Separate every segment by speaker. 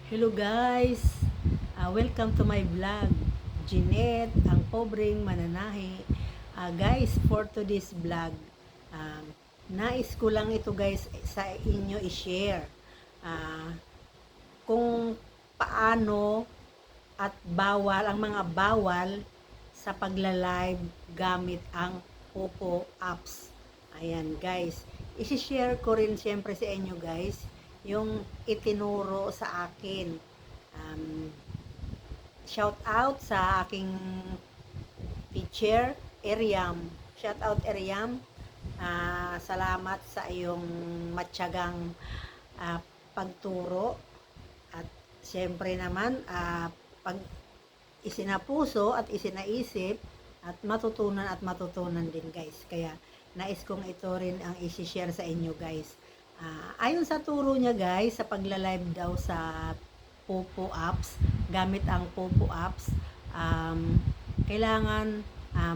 Speaker 1: Hello guys! Welcome to my vlog. Jeanette, ang pobreng mananahi. Guys, for today's vlog, um, nais ko lang ito guys sa inyo i-share. Ah, kung paano at bawal, ang mga bawal sa pagla-live gamit ang Popo apps. Ayan guys, isi-share ko rin siyempre sa inyo guys yung itinuro sa akin. Um, Shout out sa aking teacher, Eriam. Shout out Eriam. Salamat sa iyong matyagang pagturo at siyempre naman pag isinapuso at isinaisip at matutunan din guys. Kaya nais kong ito rin ang isi-share sa inyo guys. Ayon sa turo niya guys, sa pagla-live daw sa Popo apps, gamit ang Popo apps, kailangan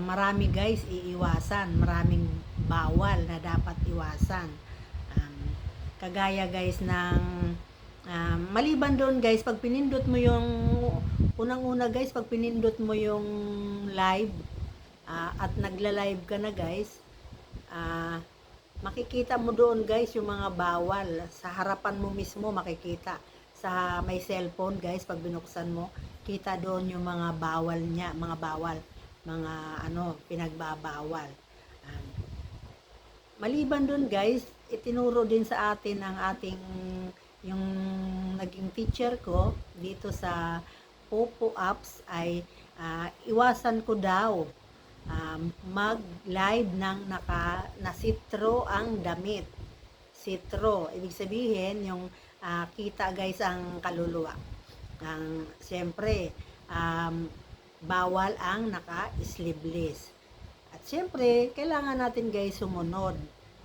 Speaker 1: marami guys iiwasan, maraming bawal na dapat iwasan. Um, Kagaya guys ng maliban doon guys, pag pinindot mo yung unang-una guys, pag pinindot mo yung live at nagla-live ka na guys, makikita mo doon guys yung mga bawal sa harapan mo mismo, makikita sa may cellphone guys, pag binuksan mo kita doon yung mga bawal niya, mga bawal, mga pinagbabawal. Maliban doon guys, itinuro din sa atin ng ating yung naging teacher ko dito sa Popo apps ay iwasan ko daw mag-live ng nasitro ang damit. Sitro, ibig sabihin yung kita guys ang kaluluwa. Siyempre, bawal ang naka-sleeveless. At siyempre, kailangan natin guys sumunod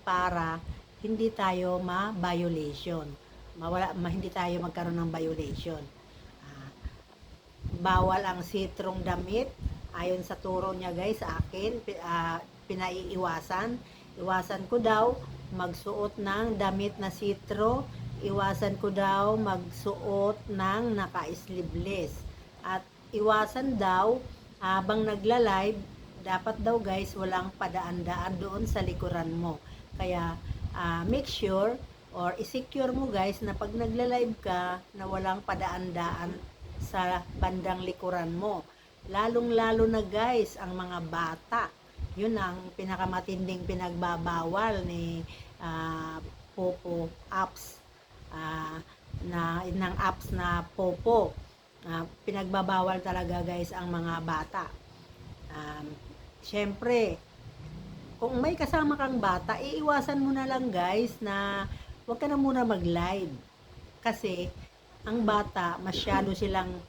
Speaker 1: para hindi tayo ma-violation. Hindi tayo magkaroon ng violation. Bawal ang sitrong damit ayon sa turo niya guys sa akin, pinaiiwasan. Iwasan ko daw magsuot ng damit na sitro, iwasan ko daw magsuot ng naka-sleeveless, at iwasan daw habang nagla-live, dapat daw guys walang padaan-daan doon sa likuran mo. Kaya make sure or i-secure mo guys na pag nagla-live ka na walang padaan-daan sa bandang likuran mo. Lalong-lalo na guys ang mga bata. Yun ang pinakamatinding pinagbabawal ni Popo apps, ng apps na Popo. Pinagbabawal talaga guys ang mga bata. Siyempre, kung may kasama kang bata, iiwasan mo na lang guys na huwag ka na muna mag-live. Kasi ang bata, masyado silang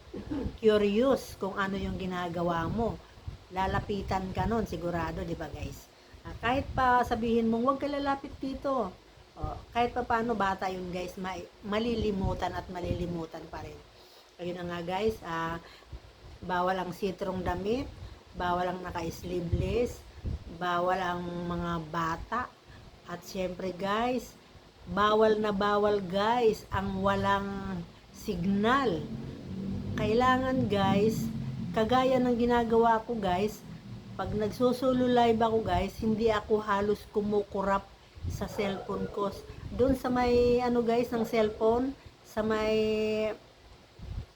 Speaker 1: curious kung ano yung ginagawa mo. Lalapitan ka nun, sigurado, di ba guys? Kahit pa sabihin mong huwag ka lalapit dito, kahit pa paano bata yun guys, malilimutan at malilimutan pa rin. Ayun na nga guys, bawal ang sitrong damit, bawal ang naka-sleeveless, bawal ang mga bata, at syempre guys, bawal na bawal guys ang walang signal. Kailangan guys, kagaya ng ginagawa ko guys, pag nagsusulo live ako guys, hindi ako halos kumukurap sa cellphone ko. Doon sa may guys ng cellphone, sa may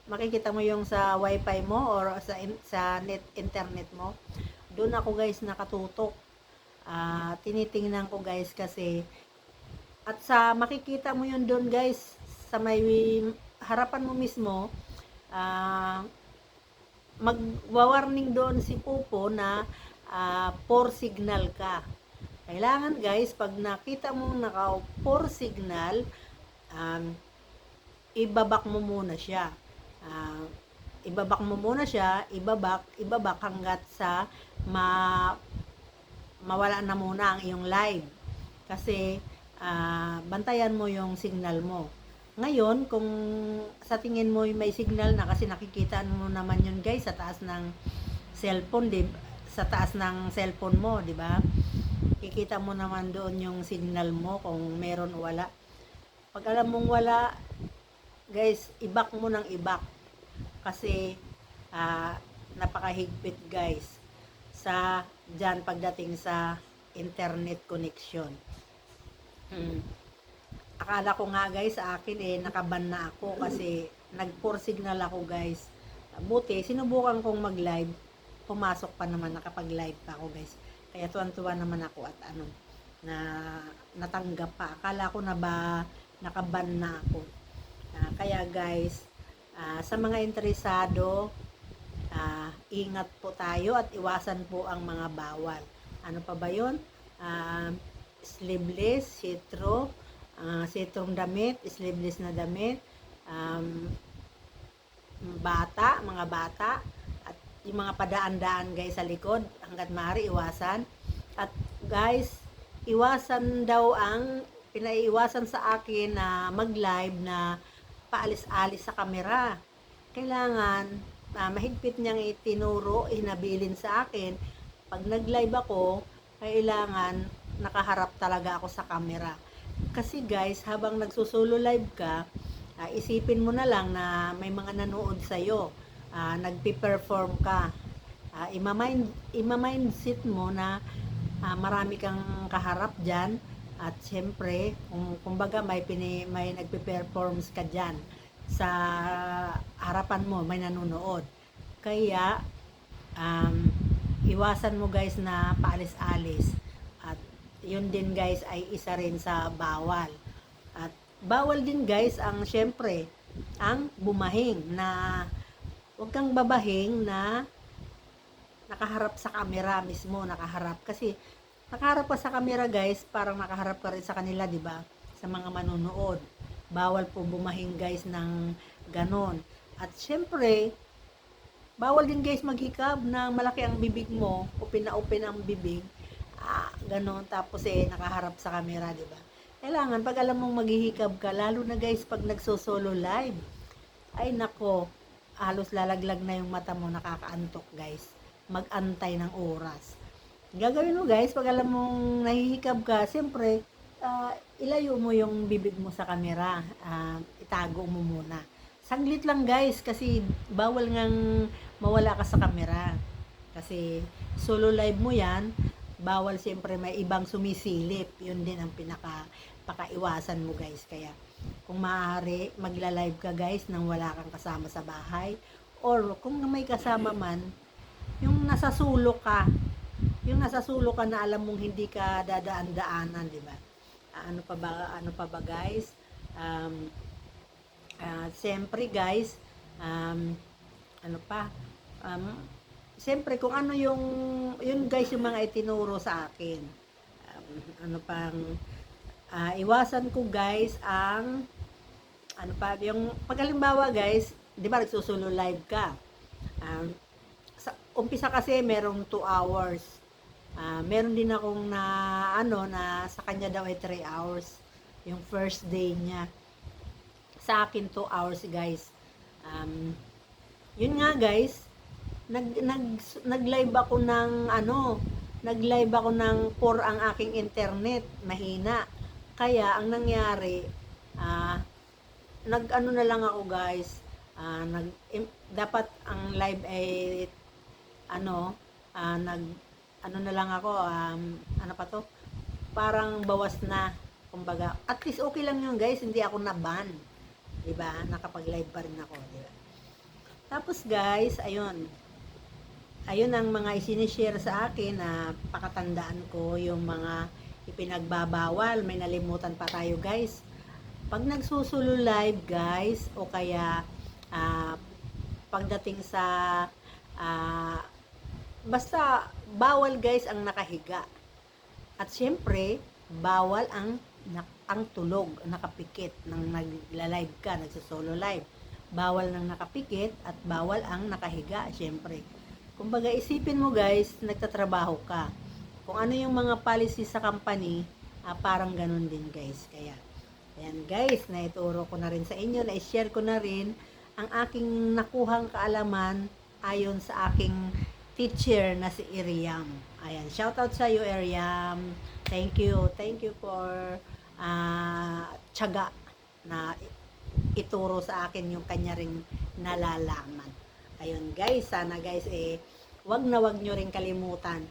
Speaker 1: makikita mo yung sa wifi mo or sa internet mo, doon ako guys nakatutok. Tinitingnan ko guys kasi, at sa makikita mo yun doon guys sa may harapan mo mismo, magwa-warning doon si Popo na poor signal ka. Kailangan guys, pag nakita mo naka poor signal, ibabak mo muna siya. Ibabak mo muna siya, ibabak hanggat sa mawala na muna ang iyong live. Kasi bantayan mo yung signal mo. Ngayon, kung sa tingin mo may signal na, kasi nakikita mo naman yun guys sa taas ng cellphone, sa taas ng cellphone mo, di ba? Kikita mo naman doon yung signal mo kung meron o wala. Pag alam mong wala, guys, ibak mo ng ibak. Kasi, napakahigpit guys sa dyan pagdating sa internet connection. Akala ko nga guys sa akin nakaban na ako kasi nag-4 signal ako guys. Buti sinubukan kong mag-live, pumasok pa naman, nakapag-live pa ako guys. Kaya tuwan-tuwa naman ako at na natanggap pa. Akala ko na ba nakaban na ako. Kaya guys, sa mga interesado, ingat po tayo at iwasan po ang mga bawal. Ano pa ba yun? Sleeveless, sitrong damit, sleeveless na damit, mga bata, at yung mga padaan-daan guys sa likod, hanggat maaari iwasan. At guys, iwasan daw ang pinaiiwasan sa akin na mag-live na paalis-alis sa kamera. Kailangan mahigpit niyang itinuro, hinabilin sa akin. Pag nag-live ako, kailangan nakaharap talaga ako sa camera. Kasi guys, habang nagsusulo live ka, isipin mo na lang na may mga nanood sa'yo. Nagpi-perform ka. Ima-mindset mo na marami kang kaharap dyan. At siyempre, kumbaga may nagpe-performs ka dyan. Sa harapan mo, may nanonood. Kaya, iwasan mo guys na paalis-alis. At yun din guys ay isa rin sa bawal. At bawal din guys ang syempre ang bumahing, na huwag kang babahing na nakaharap sa camera mismo, nakaharap. Kasi nakaharap ka sa camera guys, parang nakaharap ka rin sa kanila, di ba? Sa mga manonood. Bawal po bumahing guys ng ganon. At syempre, bawal din guys maghikab na malaki ang bibig mo, open na open ang bibig. Ganon, tapos nakaharap sa camera, di ba? Kailangan, pag alam mong maghihikab ka, lalo na guys, pag nagsosolo live, ay nako, halos lalaglag na yung mata mo, nakakaantok guys. Mag-antay ng oras. Gagawin mo guys, pag alam mong nahihikab ka, siyempre, ilayo mo yung bibig mo sa camera, itago mo muna. Saglit lang guys, kasi bawal ngang mawala ka sa camera. Kasi solo live mo yan, bawal siyempre may ibang sumisilip. Yun din ang pakaiwasan mo guys. Kaya kung maaari, magla-live ka guys nang wala kang kasama sa bahay. Or kung may kasama man, yung nasa sulok ka. Yung nasa sulok ka na alam mong hindi ka dadaan-daanan, di ba? Ano pa ba guys? Siyempre guys, siyempre kung ano yun guys, yung mga itinuro sa akin. Iwasan ko guys ang yung paghalimbawa guys, di ba nagsusulo live ka. Sa umpisa kasi merong 2 hours. Meron din akong na sa kanya daw ay 3 hours. Yung first day niya. Sa akin 2 hours guys. Yun nga guys, nag-live ako ng nag-live ako ng 4 ang aking internet, mahina. Kaya ang nangyari, na lang ako guys, dapat ang live ay na lang ako, parang bawas na, kumbaga. At least okay lang yun guys, hindi ako na-ban. Diba? Nakapag-live pa rin ako, diba? Tapos guys, ayun ang mga isinishare sa akin na pakatandaan ko, yung mga ipinagbabawal. May nalimutan pa tayo guys. Pag nagsusulo live guys, o kaya pagdating sa basta bawal guys ang nakahiga. At syempre, bawal ang tulog, nakapikit nang nagla-live ka, nagsosolo live. Bawal nang nakapikit at bawal ang nakahiga, syempre. Kumbaga isipin mo guys, nagtatrabaho ka. Kung ano yung mga policy sa company, parang ganun din guys. Kaya, ayan guys, naituro ko na rin sa inyo, na-share ko na rin ang aking nakuhang kaalaman ayon sa aking teacher na si Iriam. Ayan, shoutout sa iyo Iriam. Thank you for tiyaga na ituro sa akin yung kanya ring nalalaman. Ayun guys, sana guys wag nyo rin kalimutan.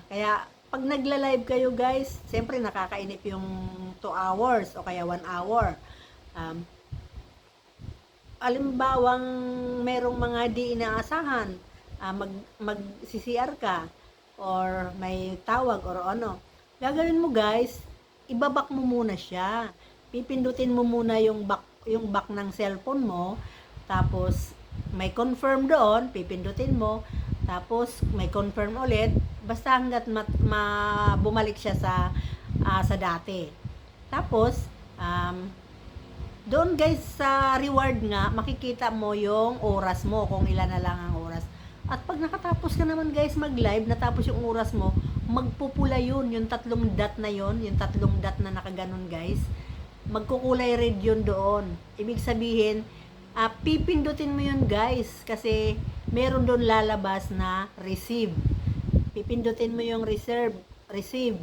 Speaker 1: Kaya pag nagla-live kayo guys, siyempre nakakainip yung 2 hours o kaya 1 hour. Alimbawang merong mga di inaasahan, mag-CCR ka or may tawag or ano. Gagawin mo guys, ibabak mo muna siya. Pipindutin mo muna yung back ng cellphone mo, tapos may confirm doon, pipindutin mo, tapos may confirm ulit, basta hanggat bumalik siya sa dati. Tapos doon guys sa reward nga, makikita mo yung oras mo, kung ilan na lang ang oras. At pag nakatapos ka naman guys mag-live, natapos yung oras mo, magpupula yun, yung 3 dot na yun, yung 3 dot na nakaganon guys. Magkukulay red yun doon. Ibig sabihin, pipindutin mo yun guys, kasi meron doon lalabas na receive. Pipindutin mo yung receive.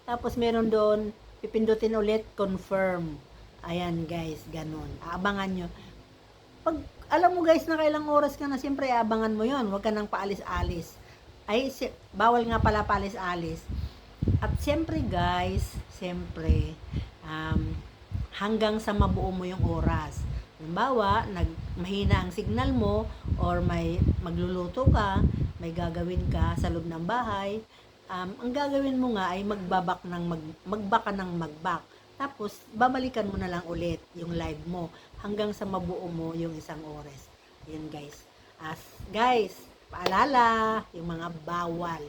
Speaker 1: Tapos meron doon, pipindutin ulit, confirm. Ayan guys, ganun. Aabangan nyo. Pag alam mo guys na kailang oras ka na, siyempre aabangan mo yon. Huwag ka nang paalis-alis. Bawal nga pala paalis-alis. At siyempre guys, hanggang sa mabuo mo yung oras. Halimbawa, mahina ang signal mo or may magluluto ka, may gagawin ka sa loob ng bahay, ang gagawin mo nga ay magbaka ng magbak. Tapos, babalikan mo na lang ulit yung live mo hanggang sa mabuo mo yung 1 oras. Yun guys. Guys, paalala, yung mga bawal.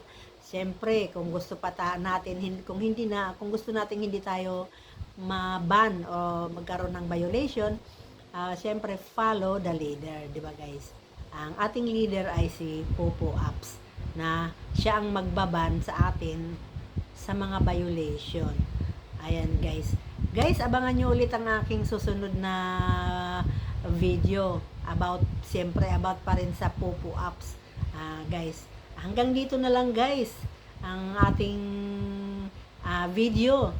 Speaker 1: Siyempre, kung gusto natin, kung gusto natin hindi tayo ma-ban o magkaroon ng violation, siyempre, follow the leader. Diba guys? Ang ating leader ay si Popo Apps, na siya ang magbaban sa atin sa mga violation. Ayan guys. Guys, abangan nyo ulit ang aking susunod na video about pa rin sa Popo Apps. Guys, hanggang dito na lang guys ang ating video.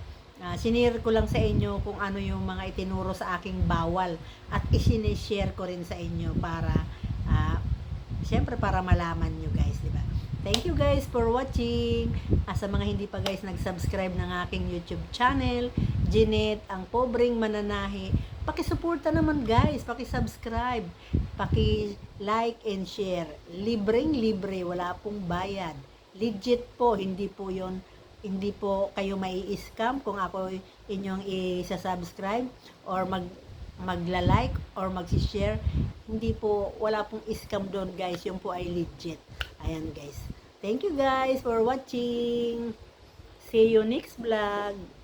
Speaker 1: Sinare ko lang sa inyo kung ano yung mga itinuro sa aking bawal at isinishare ko rin sa inyo para siyempre para malaman nyo guys, di ba? Thank you guys for watching. Sa mga hindi pa guys nag-subscribe ng aking YouTube channel, Jeanette, ang pobreng mananahi, paki-suporta naman guys, paki-subscribe, paki-like and share. Libreng-libre, wala pong bayad. Legit po, hindi po kayo mai-scam kung ako inyong i-subscribe or magla-like or mag-share. Hindi po, wala pong scam doon guys, yung po ay legit. Ayan guys. Thank you guys for watching. See you next vlog.